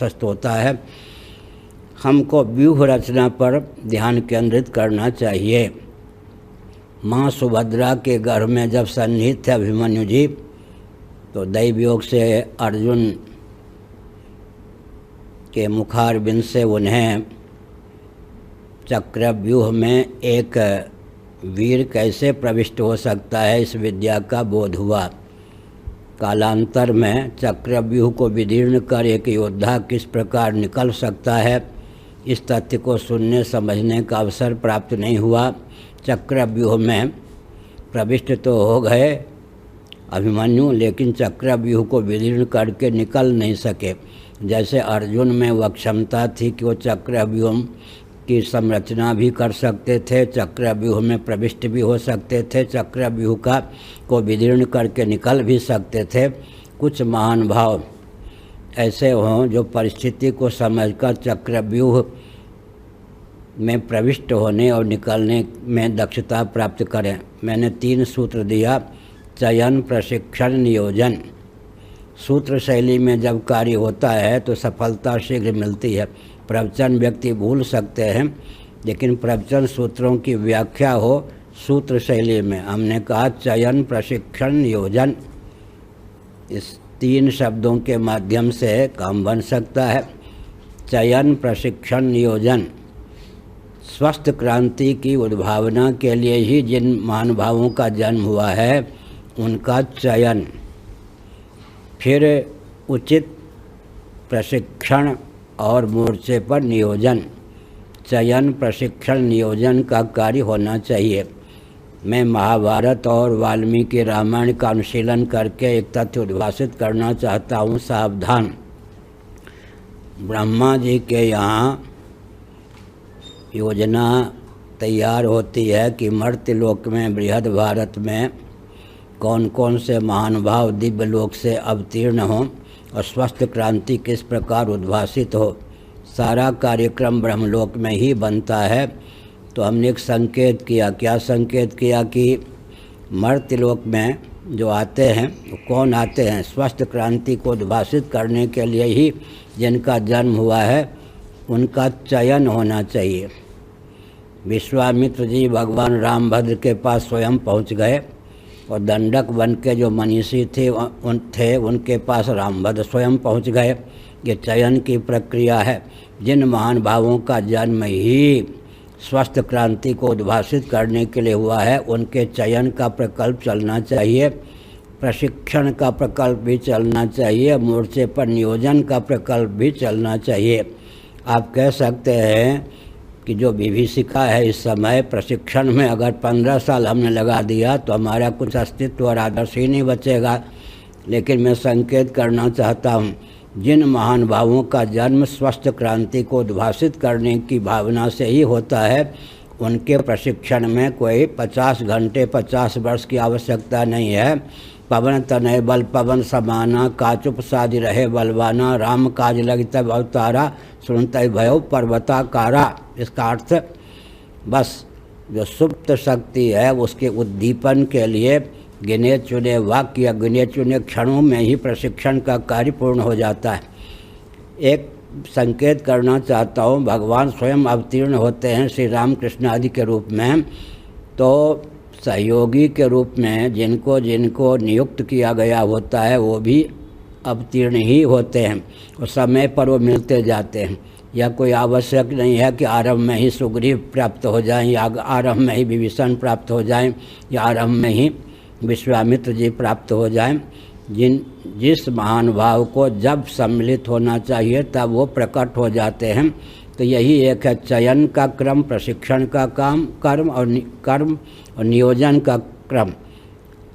स्वस्थ होता है। हमको व्यूह रचना पर ध्यान केंद्रित करना चाहिए। माँ सुभद्रा के गर्भ में जब सन्निहित थे अभिमन्यु जी, तो दैवयोग से अर्जुन के मुखारबिंद से उन्हें चक्रव्यूह में एक वीर कैसे प्रविष्ट हो सकता है, इस विद्या का बोध हुआ। कालांतर में चक्रव्यूह को विदीर्ण कर एक योद्धा किस प्रकार निकल सकता है, इस तथ्य को सुनने समझने का अवसर प्राप्त नहीं हुआ। चक्रव्यूह में प्रविष्ट तो हो गए अभिमन्यु, लेकिन चक्रव्यूह को विदीर्ण करके निकल नहीं सके। जैसे अर्जुन में वह क्षमता थी कि वो चक्रव्यूह की संरचना भी कर सकते थे, चक्रव्यूह में प्रविष्ट भी हो सकते थे, चक्रव्यूह को विदीर्ण करके निकल भी सकते थे। कुछ महान भाव ऐसे हों जो परिस्थिति को समझकर चक्रव्यूह में प्रविष्ट होने और निकलने में दक्षता प्राप्त करें। मैंने 3 सूत्र दिया। चयन, प्रशिक्षण, नियोजन। सूत्र शैली में जब कार्य होता है तो सफलता शीघ्र मिलती है। प्रवचन व्यक्ति भूल सकते हैं, लेकिन प्रवचन सूत्रों की व्याख्या हो सूत्र शैली में। हमने कहा चयन, प्रशिक्षण, नियोजन, इस 3 शब्दों के माध्यम से काम बन सकता है। चयन, प्रशिक्षण, नियोजन। स्वस्थ क्रांति की उद्भावना के लिए ही जिन महानुभावों का जन्म हुआ है उनका चयन, फिर उचित प्रशिक्षण और मोर्चे पर नियोजन। चयन, प्रशिक्षण, नियोजन का कार्य होना चाहिए। मैं महाभारत और वाल्मीकि रामायण का अनुशीलन करके एक तथ्य उद्भासित करना चाहता हूँ। सावधान। ब्रह्मा जी के यहाँ योजना तैयार होती है कि मर्त्यलोक में, बृहद भारत में कौन कौन से महानुभाव दिव्य लोक से अवतीर्ण हों और स्वस्थ क्रांति किस प्रकार उद्भासित हो। सारा कार्यक्रम ब्रह्मलोक में ही बनता है। तो हमने एक संकेत किया। क्या संकेत किया कि मर्त्यलोक में जो आते हैं वो कौन आते हैं, स्वस्थ क्रांति को उद्भासित करने के लिए ही जिनका जन्म हुआ है उनका चयन होना चाहिए। विश्वामित्र जी भगवान रामभद्र के पास स्वयं पहुंच गए और दंडक बन के जो मनीषी थे उनके पास रामभद्र स्वयं पहुंच गए। ये चयन की प्रक्रिया है। जिन महान भावों का जन्म ही स्वस्थ क्रांति को उद्भासित करने के लिए हुआ है उनके चयन का प्रकल्प चलना चाहिए, प्रशिक्षण का प्रकल्प भी चलना चाहिए, मोर्चे पर नियोजन का प्रकल्प भी चलना चाहिए। आप कह सकते हैं कि जो विभीषिका है इस समय प्रशिक्षण में अगर 15 साल हमने लगा दिया तो हमारा कुछ अस्तित्व और आदर्श ही नहीं बचेगा। लेकिन मैं संकेत करना चाहता हूँ, जिन महान भावों का जन्म स्वस्थ क्रांति को उद्भासित करने की भावना से ही होता है उनके प्रशिक्षण में कोई 50 घंटे 50 वर्ष की आवश्यकता नहीं है। पवन तनय बल पवन समाना, काचुप साधि रहे बलवाना, राम काज लगी तब अवतारा, सुनत भयो पर्वताकारा। इसका अर्थ बस जो सुप्त शक्ति है उसके उद्दीपन के लिए गिने चुने वाक्य या गिने चुने क्षणों में ही प्रशिक्षण का कार्य पूर्ण हो जाता है। एक संकेत करना चाहता हूँ, भगवान स्वयं अवतीर्ण होते हैं श्री राम कृष्ण आदि के रूप में, तो सहयोगी के रूप में जिनको जिनको नियुक्त किया गया होता है वो भी अवतीर्ण ही होते हैं और समय पर वो मिलते जाते हैं। या कोई आवश्यक नहीं है कि आरंभ में ही सुग्रीव प्राप्त हो जाएं या आरंभ में ही विभीषण प्राप्त हो जाएं या आरंभ में ही विश्वामित्र जी प्राप्त हो जाएं। जिस महानुभाव को जब सम्मिलित होना चाहिए तब वो प्रकट हो जाते हैं। तो यही एक है चयन का क्रम, प्रशिक्षण का कर्म और नियोजन का क्रम।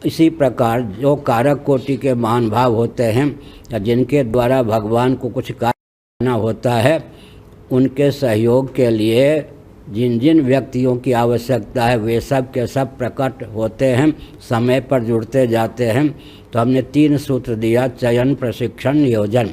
इसी प्रकार जो कारक कोटि के महान भाव होते हैं या जिनके द्वारा भगवान को कुछ कार्य करना होता है उनके सहयोग के लिए जिन जिन व्यक्तियों की आवश्यकता है वे सब के सब प्रकट होते हैं, समय पर जुड़ते जाते हैं। तो हमने 3 सूत्र दिया, चयन, प्रशिक्षण, नियोजन।